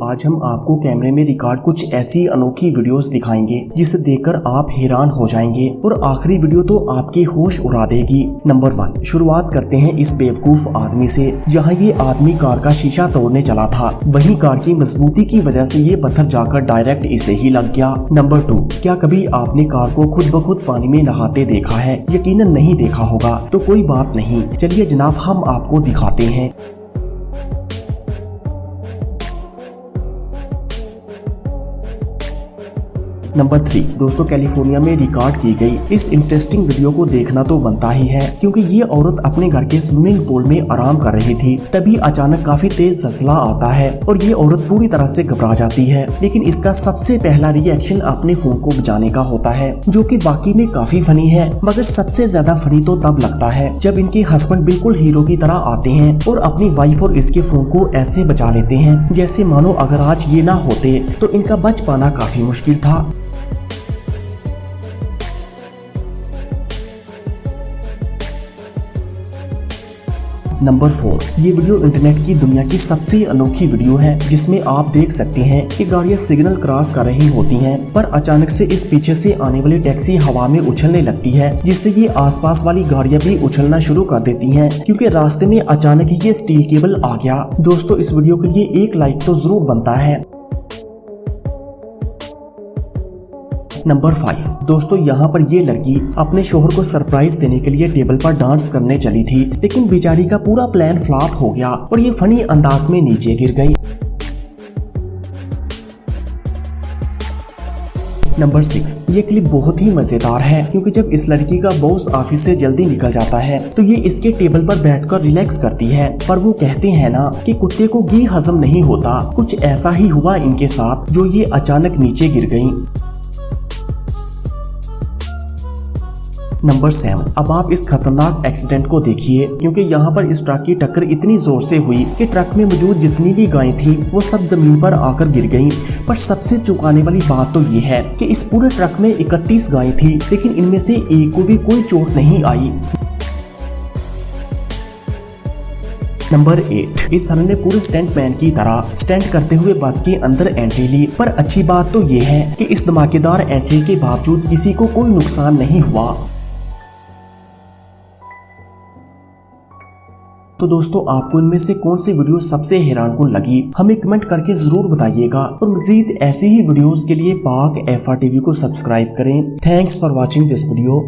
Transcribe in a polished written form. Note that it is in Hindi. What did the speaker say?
आज हम आपको कैमरे में रिकॉर्ड कुछ ऐसी अनोखी वीडियोस दिखाएंगे जिसे देखकर आप हैरान हो जाएंगे और आखिरी वीडियो तो आपके होश उड़ा देगी। नंबर 1, शुरुआत करते हैं इस बेवकूफ आदमी से। जहां ये आदमी कार का शीशा तोड़ने चला था, वहीं कार की मजबूती की वजह से ये पत्थर जाकर डायरेक्ट इसे ही लग गया। नंबर 2, क्या कभी आपने कार को खुद ब खुद पानी में नहाते देखा है? यकीनन नहीं देखा होगा, तो कोई बात नहीं, चलिए जनाब हम आपको दिखाते हैं। नंबर 3, दोस्तों कैलिफोर्निया में रिकॉर्ड की गई इस इंटरेस्टिंग वीडियो को देखना तो बनता ही है, क्योंकि ये औरत अपने घर के स्विमिंग पूल में आराम कर रही थी। तभी अचानक काफी तेज ज़लज़ला आता है और ये औरत पूरी तरह से घबरा जाती है। लेकिन इसका सबसे पहला रिएक्शन अपने फोन को बचाने का होता है, जो कि वाकई में काफी फनी है। मगर सबसे ज्यादा फनी तो तब लगता है जब इनके हस्बैंड बिल्कुल हीरो की तरह आते हैं और अपनी वाइफ और इसके फोन को ऐसे बचा लेते हैं जैसे मानो अगर आज ये ना होते तो इनका बच पाना काफी मुश्किल था। नंबर 4, ये वीडियो इंटरनेट की दुनिया की सबसे अनोखी वीडियो है, जिसमें आप देख सकते हैं कि गाड़ियां सिग्नल क्रॉस कर रही होती हैं, पर अचानक से इस पीछे से आने वाली टैक्सी हवा में उछलने लगती है, जिससे ये आसपास वाली गाड़ियां भी उछलना शुरू कर देती हैं, क्योंकि रास्ते में अचानक ही ये स्टील केबल आ गया। दोस्तों इस वीडियो के लिए एक लाइक तो जरूर बनता है। नंबर 5, दोस्तों यहाँ पर ये लड़की अपने शोहर को सरप्राइज देने के लिए टेबल पर डांस करने चली थी, लेकिन बेचारी का पूरा प्लान फ्लॉप हो गया और ये फनी अंदाज में नीचे गिर गई। नंबर 6, ये क्लिप बहुत ही मजेदार है, क्योंकि जब इस लड़की का बॉस ऑफिस से जल्दी निकल जाता है तो ये इसके टेबल पर बैठकर रिलैक्स करती है, पर वो कहते हैं ना कि कुत्ते को घी हजम नहीं होता, कुछ ऐसा ही हुआ इनके साथ, जो ये अचानक नीचे गिर गयी। नंबर 7, अब आप इस खतरनाक एक्सीडेंट को देखिए, क्योंकि यहाँ पर इस ट्रक की टक्कर इतनी जोर से हुई कि ट्रक में मौजूद जितनी भी गायें थी वो सब जमीन पर आकर गिर गईं। पर सबसे चौंकाने वाली बात तो ये है कि इस पूरे ट्रक में 31 गायें थी, लेकिन इनमें से एक को भी कोई चोट नहीं आई। नंबर 8, इस हरन ने पूरे स्टंट मैन की तरह स्टंट करते हुए बस के अंदर एंट्री ली, पर अच्छी बात तो ये है कि इस धमाकेदार एंट्री के बावजूद किसी को कोई नुकसान नहीं हुआ। तो दोस्तों आपको इनमें से कौन सी वीडियो सबसे हैरानकुन लगी, हमें कमेंट करके जरूर बताइएगा और मजीद ऐसी ही वीडियोस के लिए पाक FR TV को सब्सक्राइब करें। Thanks for watching this video.